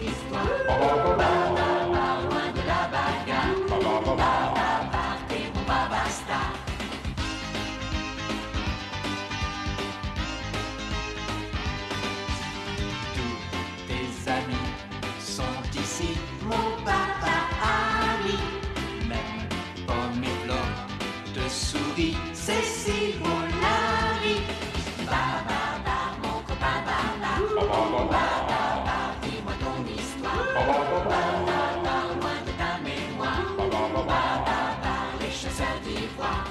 histoire. Ba, loin de la bagarre. Ba, t'es mon babasta. Tous tes amis sont ici, mon papa ami. Même Pomme et Flore te sourit, Cécile, mon ami. Ba, mon copain, ba, dis-moi ton histoire. Ba, loin de ta mémoire. Ba, les chasseurs d'ivoire.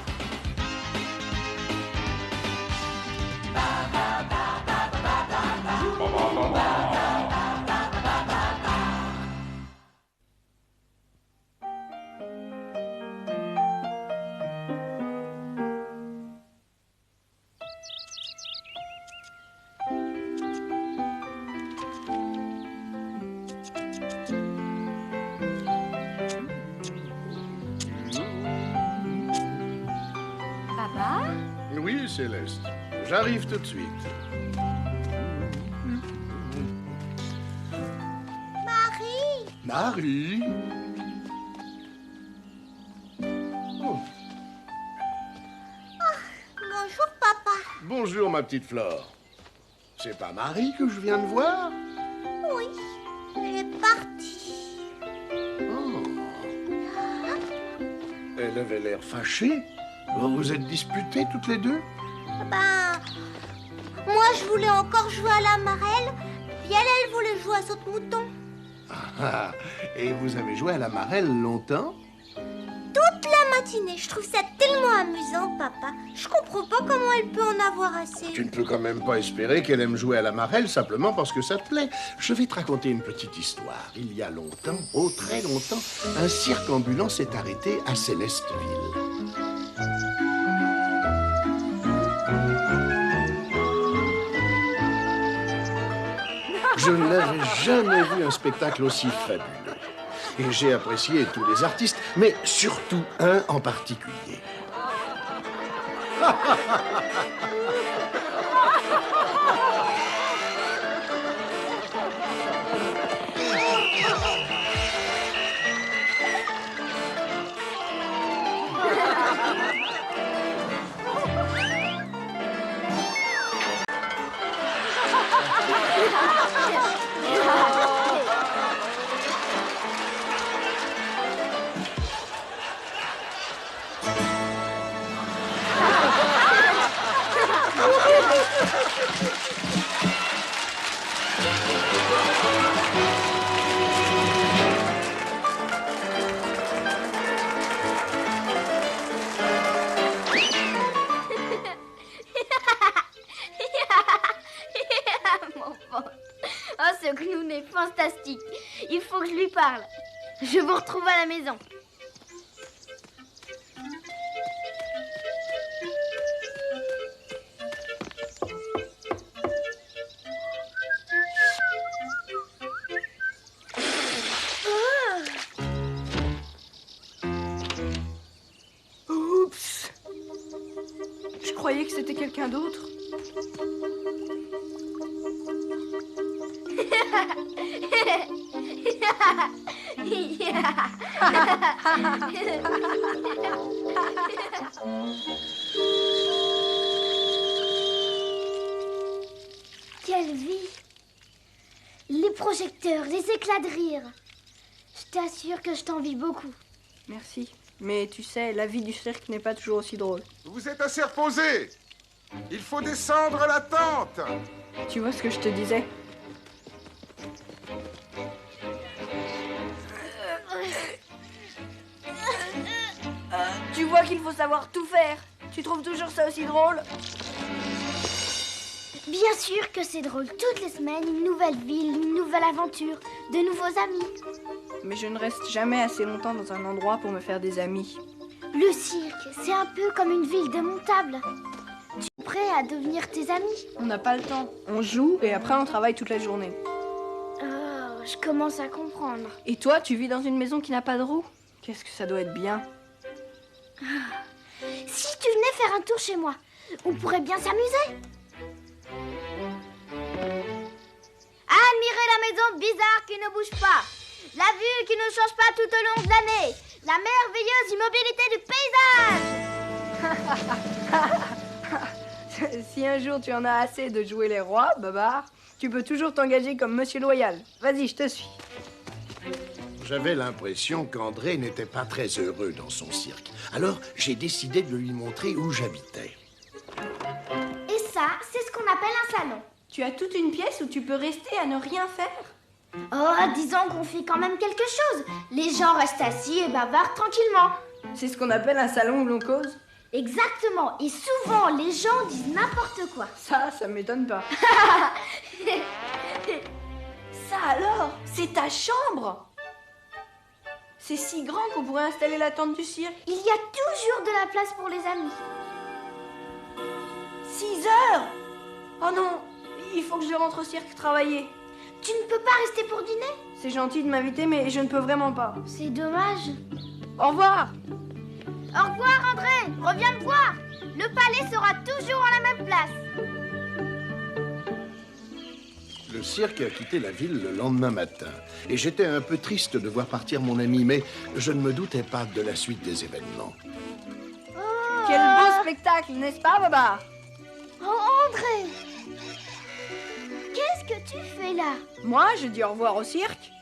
Papa? Oui, Céleste. J'arrive tout de suite. Marie? Oh. Bonjour, papa. Bonjour, ma petite Flore. C'est pas Marie que je viens de voir? Oui, elle est partie. Oh. Elle avait l'air fâchée. Vous vous êtes disputées toutes les deux? Ben, moi, je voulais encore jouer à la marelle, puis elle voulait jouer à saute-mouton. Ah, et vous avez joué à la marelle longtemps? Toute la matinée, je trouve ça tellement amusant, papa. Je comprends pas comment elle peut en avoir assez. Tu ne peux quand même pas espérer qu'elle aime jouer à la marelle simplement parce que ça te plaît. Je vais te raconter une petite histoire. Il y a longtemps, oh très longtemps, un cirque ambulant s'est arrêté à Célesteville. Je n'avais jamais vu un spectacle aussi fabuleux. Et j'ai apprécié tous les artistes, mais surtout un en particulier. Ce clown est fantastique. Il faut que je lui parle. Je vous retrouve à la maison. Oups! Je croyais que c'était quelqu'un d'autre. Quelle vie! Les projecteurs, les éclats de rire. Je t'assure que je t'envie beaucoup. Merci. Mais tu sais, la vie du cirque n'est pas toujours aussi drôle. Vous êtes assez reposé. Il faut descendre la tente. Tu vois ce que je te disais? Tu vois qu'il faut savoir tout faire. Tu trouves toujours ça aussi drôle? Bien sûr que c'est drôle. Toutes les semaines, une nouvelle ville, une nouvelle aventure, de nouveaux amis. Mais je ne reste jamais assez longtemps dans un endroit pour me faire des amis. Le cirque, c'est un peu comme une ville démontable. Tu es prêt à devenir tes amis? On n'a pas le temps. On joue et après on travaille toute la journée. Oh, je commence à comprendre. Et toi, tu vis dans une maison qui n'a pas de roue? Qu'est-ce que ça doit être bien. Si tu venais faire un tour chez moi, on pourrait bien s'amuser. Admirez la maison bizarre qui ne bouge pas. La vue qui ne change pas tout au long de l'année. La merveilleuse immobilité du paysage. Si un jour tu en as assez de jouer les rois, Babar, tu peux toujours t'engager comme Monsieur Loyal. Vas-y, je te suis. J'avais l'impression qu'André n'était pas très heureux dans son cirque. Alors, j'ai décidé de lui montrer où j'habitais. Et ça, c'est ce qu'on appelle un salon. Tu as toute une pièce où tu peux rester à ne rien faire. Oh, disons qu'on fait quand même quelque chose. Les gens restent assis et bavardent tranquillement. C'est ce qu'on appelle un salon où l'on cause. Exactement. Et souvent, les gens disent n'importe quoi. Ça m'étonne pas. Ça alors, c'est ta chambre. C'est si grand qu'on pourrait installer la tente du cirque. Il y a toujours de la place pour les amis. 6 heures. Oh non, il faut que je rentre au cirque travailler. Tu ne peux pas rester pour dîner? C'est gentil de m'inviter, mais je ne peux vraiment pas. C'est dommage. Au revoir. Au revoir, André. Reviens me voir. Le palais sera toujours à la même place. Le cirque a quitté la ville le lendemain matin. Et j'étais un peu triste de voir partir mon ami, mais je ne me doutais pas de la suite des événements. Quel beau spectacle, n'est-ce pas, Babar? Oh, André. Qu'est-ce que tu fais là? Moi, je dis au revoir au cirque.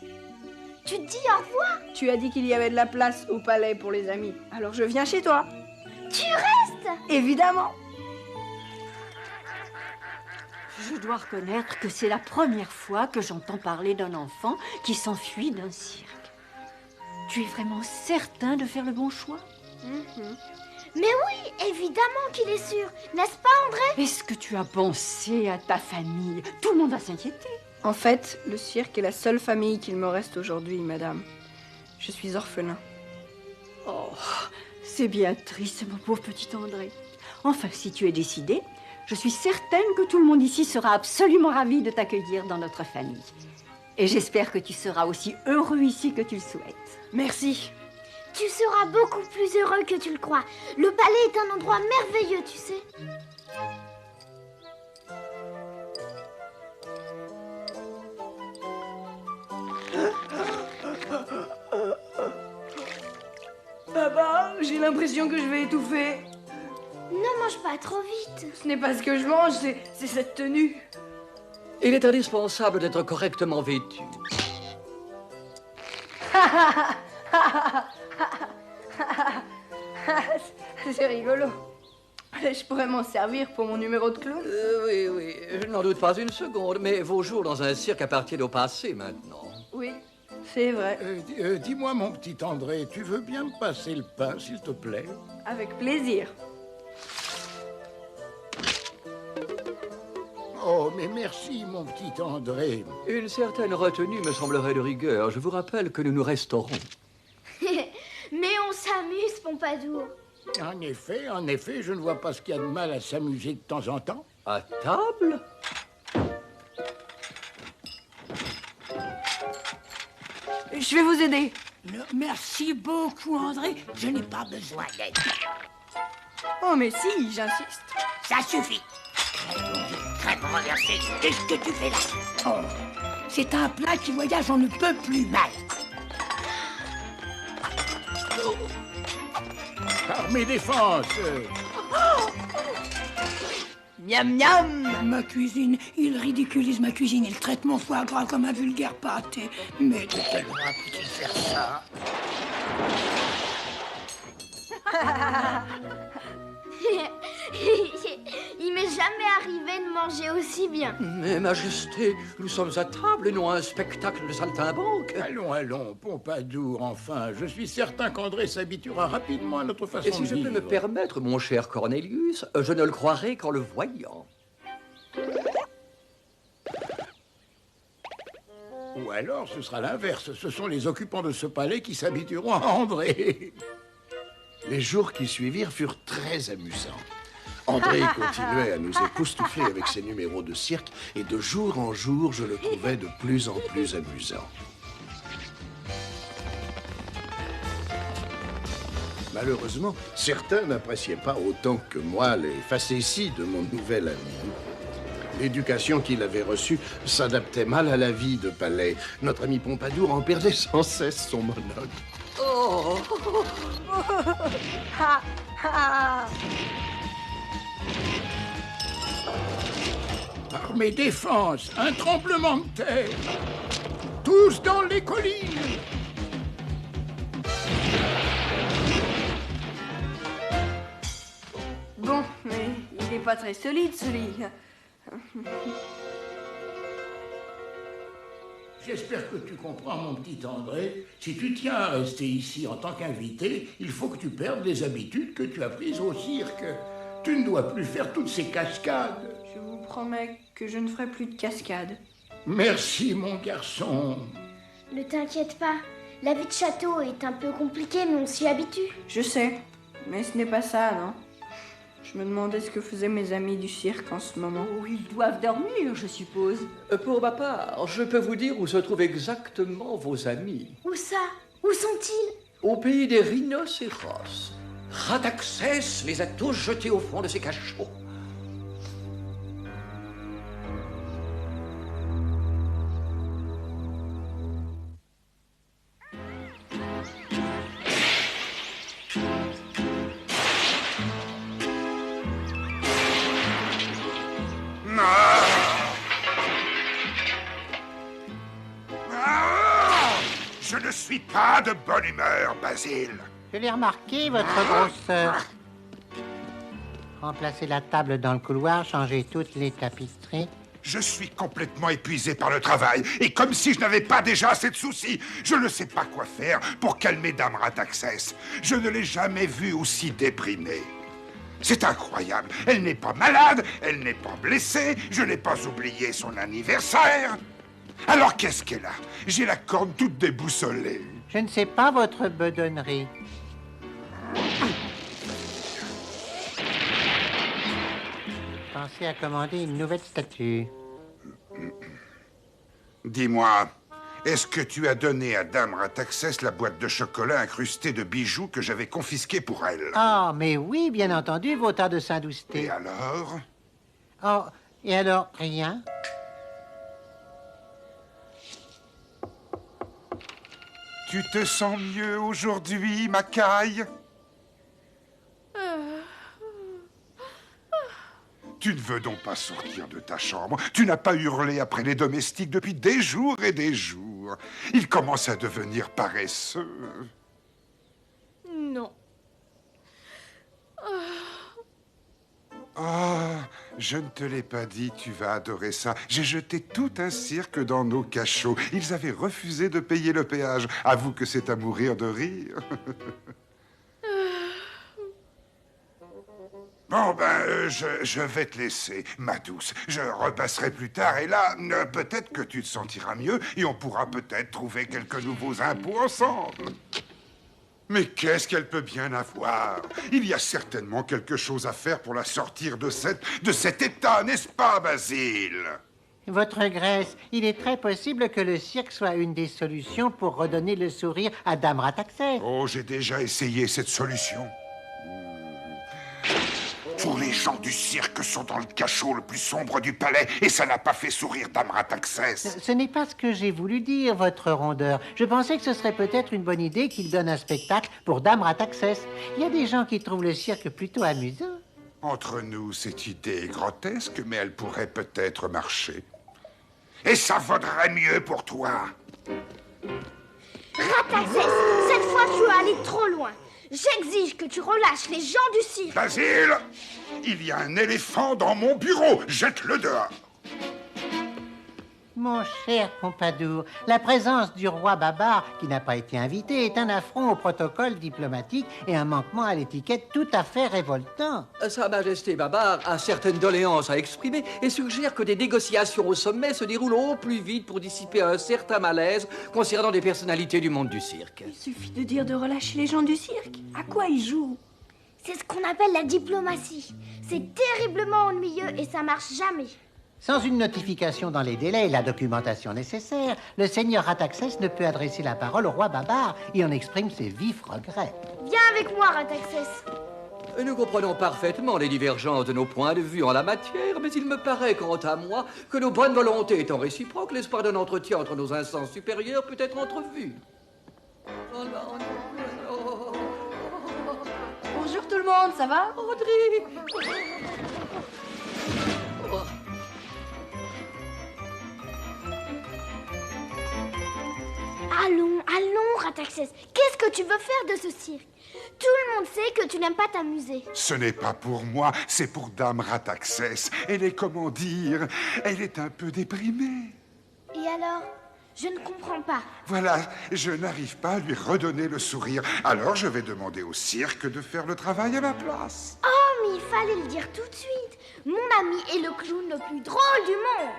Tu te dis au revoir? Tu as dit qu'il y avait de la place au palais pour les amis. Alors je viens chez toi. Tu restes? Évidemment. Je dois reconnaître que c'est la première fois que j'entends parler d'un enfant qui s'enfuit d'un cirque. Tu es vraiment certain de faire le bon choix? Mais oui, évidemment qu'il est sûr. N'est-ce pas, André? Est-ce que tu as pensé à ta famille? Tout le monde va s'inquiéter. En fait, le cirque est la seule famille qu'il me reste aujourd'hui, madame. Je suis orphelin. Oh, c'est bien triste, mon pauvre petit André. Enfin, si tu es décidé, je suis certaine que tout le monde ici sera absolument ravi de t'accueillir dans notre famille. Et j'espère que tu seras aussi heureux ici que tu le souhaites. Merci. Tu seras beaucoup plus heureux que tu le crois. Le palais est un endroit merveilleux, tu sais. Papa, j'ai l'impression que je vais étouffer. Ne mange pas trop vite. Ce n'est pas ce que je mange, c'est cette tenue. Il est indispensable d'être correctement vêtu. C'est rigolo. Je pourrais m'en servir pour mon numéro de clown. Oui, je n'en doute pas une seconde, mais vos jours dans un cirque appartiennent au passé maintenant. Oui, c'est vrai. Dis-moi, mon petit André, tu veux bien me passer le pain, s'il te plaît? Avec plaisir. Oh, mais merci, mon petit André. Une certaine retenue me semblerait de rigueur. Je vous rappelle que nous nous resterons. Mais on s'amuse, Pompadour. En effet, je ne vois pas ce qu'il y a de mal à s'amuser de temps en temps. À table? Je vais vous aider. Merci beaucoup, André. Je n'ai pas besoin d'aide. Oh, mais si, j'insiste. Ça suffit. Crêpe renversée. Qu'est-ce que tu fais là? Oh, c'est un plat qui voyage on ne peut plus mal. Par mes défenses. Miam miam. Ma cuisine, il ridiculise ma cuisine. Il traite mon foie gras comme un vulgaire pâté. Mais de quel droit peut-il faire ça? Il m'est jamais arrivé de manger aussi bien. Mais Majesté, nous sommes à table et non à un spectacle de saltimbanque. Allons, Pompadour, enfin. Je suis certain qu'André s'habituera rapidement à notre façon Et si de je vivre. peux me permettre, mon cher Cornelius, je ne le croirai qu'en le voyant. Ou alors, ce sera l'inverse. Ce sont les occupants de ce palais qui s'habitueront à André. Les jours qui suivirent furent très amusants. André continuait à nous époustoufler avec ses numéros de cirque et de jour en jour, je le trouvais de plus en plus amusant. Malheureusement, certains n'appréciaient pas autant que moi les facéties de mon nouvel ami. L'éducation qu'il avait reçue s'adaptait mal à la vie de palais. Notre ami Pompadour en perdait sans cesse son monocle. Oh. Ah, ah. Par mes défenses, un tremblement de terre. Tous dans les collines. Bon, mais il n'est pas très solide, ce lit. J'espère que tu comprends, mon petit André. Si tu tiens à rester ici en tant qu'invité, il faut que tu perdes les habitudes que tu as prises au cirque. Tu ne dois plus faire toutes ces cascades. Je vous promets que je ne ferai plus de cascade. Merci, mon garçon. Ne t'inquiète pas. La vie de château est un peu compliquée, mais on s'y habitue. Je sais, mais ce n'est pas ça, non? Je me demandais ce que faisaient mes amis du cirque en ce moment. Oh, ils doivent dormir, je suppose. Pour ma part, je peux vous dire où se trouvent exactement vos amis. Où ça? Où sont-ils? Au pays des rhinocéros. Rataxès les a tous jetés au fond de ses cachots. Je ne suis pas de bonne humeur, Basile. Je l'ai remarqué, votre grosseur. Remplacez la table dans le couloir, changez toutes les tapisseries. Je suis complètement épuisé par le travail, et comme si je n'avais pas déjà assez de soucis, je ne sais pas quoi faire pour calmer Dame Rataxès. Je ne l'ai jamais vue aussi déprimée. C'est incroyable, elle n'est pas malade, elle n'est pas blessée, je n'ai pas oublié son anniversaire. Alors qu'est-ce qu'elle a? J'ai la corne toute déboussolée. Je ne sais pas votre bedonnerie. Pensez à commander une nouvelle statue. Dis-moi, est-ce que tu as donné à Dame Rataxès la boîte de chocolat incrustée de bijoux que j'avais confisquée pour elle? Ah, mais oui, bien entendu, vos tas de Saint-Dousté. Et alors? Oh, et alors, rien? Tu te sens mieux aujourd'hui, ma caille? Tu ne veux donc pas sortir de ta chambre? Tu n'as pas hurlé après les domestiques depuis des jours et des jours. Ils commencent à devenir paresseux. Non. Ah, je ne te l'ai pas dit, tu vas adorer ça. J'ai jeté tout un cirque dans nos cachots. Ils avaient refusé de payer le péage. Avoue que c'est à mourir de rire. Bon, ben, je vais te laisser, ma douce. Je repasserai plus tard et là, peut-être que tu te sentiras mieux et on pourra peut-être trouver quelques nouveaux impôts ensemble. Mais qu'est-ce qu'elle peut bien avoir? Il y a certainement quelque chose à faire pour la sortir de cet état, n'est-ce pas, Basile? Votre Grèce, il est très possible que le cirque soit une des solutions pour redonner le sourire à Dame Rataxès. Oh, j'ai déjà essayé cette solution. Tous les gens du cirque sont dans le cachot le plus sombre du palais et ça n'a pas fait sourire Dame Rataxès. Ce n'est pas ce que j'ai voulu dire, votre rondeur. Je pensais que ce serait peut-être une bonne idée qu'il donne un spectacle pour Dame Rataxès. Il y a des gens qui trouvent le cirque plutôt amusant. Entre nous, cette idée est grotesque, mais elle pourrait peut-être marcher. Et ça vaudrait mieux pour toi. Rataxès, cette fois tu es allé trop loin. J'exige que tu relâches les gens du cirque. Basile, il y a un éléphant dans mon bureau. Jette-le dehors. Mon cher Pompadour, la présence du roi Babar, qui n'a pas été invité, est un affront au protocole diplomatique et un manquement à l'étiquette tout à fait révoltant. Sa Majesté Babar a certaines doléances à exprimer et suggère que des négociations au sommet se déroulent au plus vite pour dissiper un certain malaise concernant des personnalités du monde du cirque. Il suffit de dire de relâcher les gens du cirque. À quoi ils jouent? C'est ce qu'on appelle la diplomatie. C'est terriblement ennuyeux et ça marche jamais. Sans une notification dans les délais et la documentation nécessaire, le seigneur Rataxès ne peut adresser la parole au roi Babar et en exprime ses vifs regrets. Viens avec moi, Rataxès. Nous comprenons parfaitement les divergences de nos points de vue en la matière, mais il me paraît, quant à moi, que nos bonnes volontés étant réciproques, l'espoir d'un entretien entre nos instances supérieures peut être entrevu. Oh non, non. Bonjour tout le monde, ça va? Audrey! Allons, allons, Rataxès. Qu'est-ce que tu veux faire de ce cirque? Tout le monde sait que tu n'aimes pas t'amuser. Ce n'est pas pour moi, c'est pour Dame Rataxès. Elle est, comment dire, elle est un peu déprimée. Et alors? Je ne comprends pas. Voilà, je n'arrive pas à lui redonner le sourire. Alors je vais demander au cirque de faire le travail à ma place. Oh, mais il fallait le dire tout de suite. Mon ami est le clown le plus drôle du monde.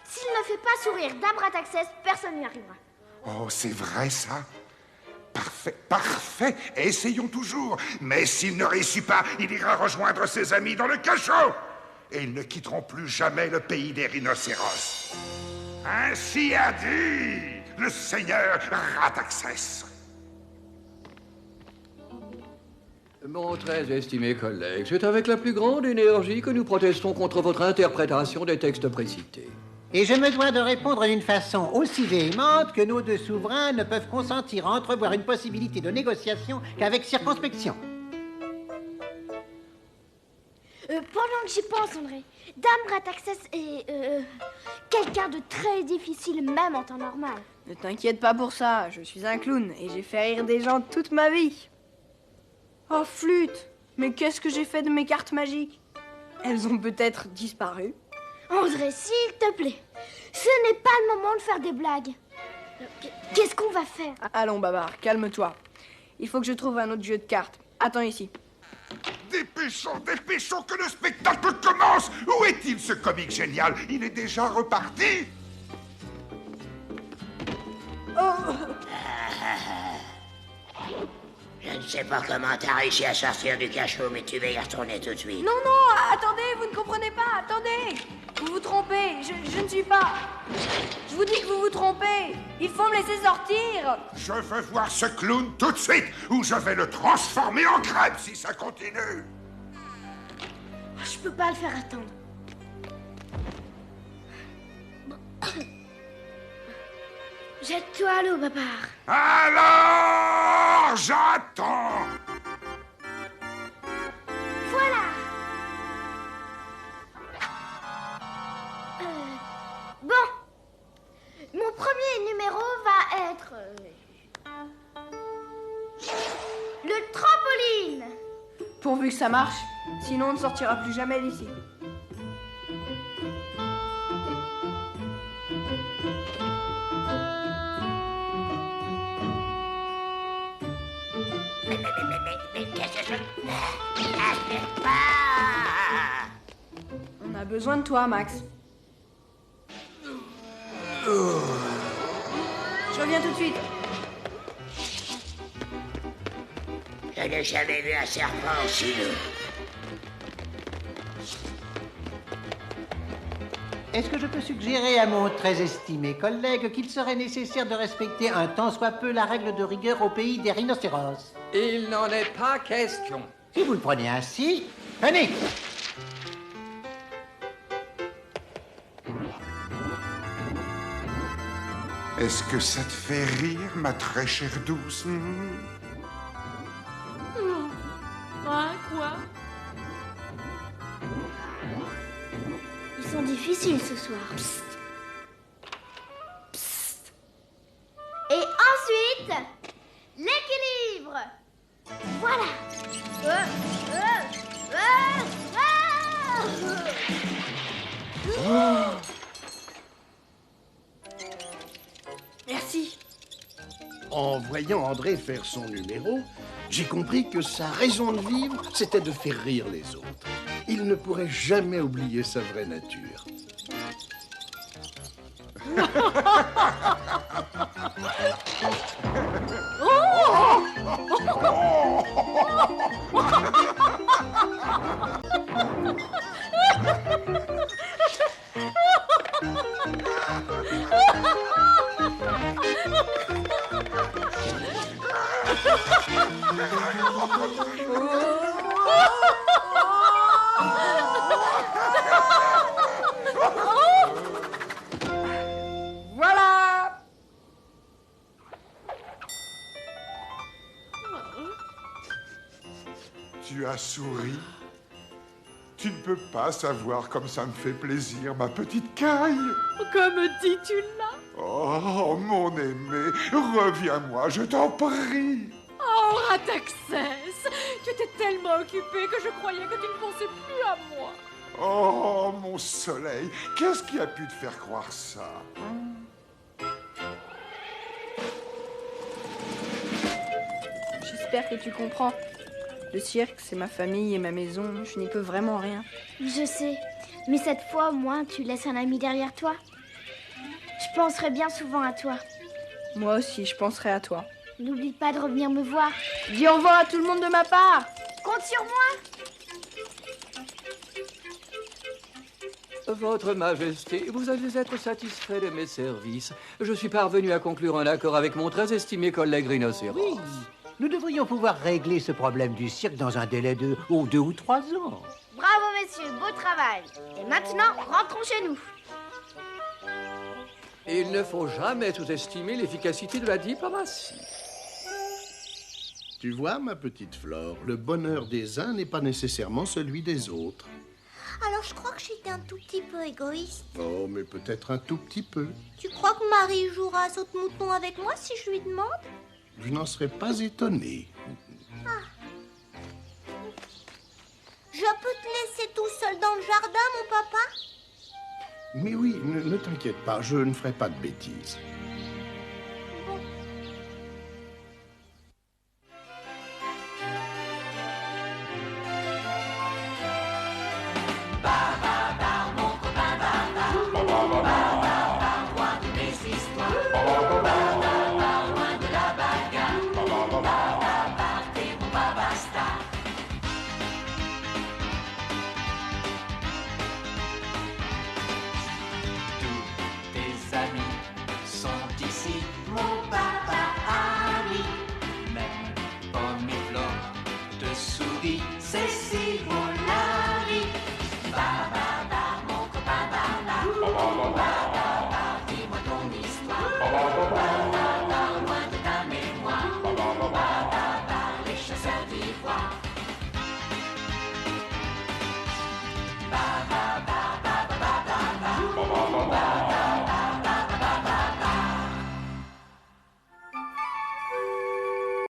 S'il ne fait pas sourire Dame Rataxès, personne n'y arrivera. Oh, c'est vrai ça? Parfait, parfait. Essayons toujours. Mais s'il ne réussit pas, il ira rejoindre ses amis dans le cachot. Et ils ne quitteront plus jamais le pays des rhinocéros. Ainsi a dit le seigneur Rataxès. Mon très estimé collègue, c'est avec la plus grande énergie que nous protestons contre votre interprétation des textes précités. Et je me dois de répondre d'une façon aussi véhémente que nos deux souverains ne peuvent consentir à entrevoir une possibilité de négociation qu'avec circonspection. Pendant que j'y pense, André, Dame Rataxès est quelqu'un de très difficile, même en temps normal. Ne t'inquiète pas pour ça, je suis un clown et j'ai fait rire des gens toute ma vie. Oh, flûte! Mais qu'est-ce que j'ai fait de mes cartes magiques? Elles ont peut-être disparu. André, s'il te plaît, ce n'est pas le moment de faire des blagues. Qu'est-ce qu'on va faire? Allons, Babar, calme-toi. Il faut que je trouve un autre jeu de cartes. Attends ici. Dépêchons, dépêchons que le spectacle commence. Où est-il, ce comique génial? Il est déjà reparti. Je ne sais pas comment t'as réussi à sortir du cachot, mais tu vas y retourner tout de suite. Non, non, attendez, vous ne comprenez pas, attendez. Vous vous trompez, je ne suis pas. Je vous dis que vous vous trompez. Il faut me laisser sortir. Je veux voir ce clown tout de suite, ou je vais le transformer en crêpe si ça continue. Je peux pas le faire attendre. Jette-toi à l'eau, Babar. Alors, j'attends. Voilà. Bon. Mon premier numéro va être... le trampoline. Pourvu que ça marche, sinon on ne sortira plus jamais d'ici. Mais qu'est-ce que On a besoin de toi, Max. Je reviens tout de suite. Je n'ai jamais vu un serpent aussi lourd. Est-ce que je peux suggérer à mon très estimé collègue qu'il serait nécessaire de respecter un tant soit peu la règle de rigueur au pays des rhinocéros? Il n'en est pas question. Si vous le prenez ainsi, venez! Est-ce que ça te fait rire, ma très chère douce? Quoi? Ils sont difficiles ce soir. Psst. Psst. Et ensuite, l'équilibre. Voilà. Merci. En voyant André faire son numéro, j'ai compris que sa raison de vivre, c'était de faire rire les autres. Il ne pourrait jamais oublier sa vraie nature. Voilà. Tu as souri? Tu ne peux pas savoir comme ça me fait plaisir, ma petite Caille. Comme dis-tu là? Oh, mon aimé, reviens-moi, je t'en prie. Oh, Rataxès, tu étais tellement occupé que je croyais que tu ne pensais plus à moi. Oh, mon soleil, qu'est-ce qui a pu te faire croire ça? J'espère que tu comprends. Le cirque, c'est ma famille et ma maison. Je n'y peux vraiment rien. Je sais, mais cette fois, au moins, tu laisses un ami derrière toi. Je penserai bien souvent à toi. Moi aussi, je penserai à toi. N'oublie pas de revenir me voir. Dis au revoir à tout le monde de ma part. Compte sur moi. Votre Majesté, vous allez être satisfait de mes services. Je suis parvenu à conclure un accord avec mon très estimé collègue rhinocéros. Oui, nous devrions pouvoir régler ce problème du cirque dans un délai de 2 ou 3 ans. Bravo, messieurs, beau travail. Et maintenant, rentrons chez nous. Il ne faut jamais sous-estimer l'efficacité de la diplomatie. Tu vois, ma petite Flore, le bonheur des uns n'est pas nécessairement celui des autres. Alors je crois que j'étais un tout petit peu égoïste. Oh, mais peut-être un tout petit peu. Tu crois que Marie jouera à saute-mouton avec moi si je lui demande? Je n'en serais pas étonné. Je peux te laisser tout seul dans le jardin, mon papa? Mais oui, ne t'inquiète pas, je ne ferai pas de bêtises.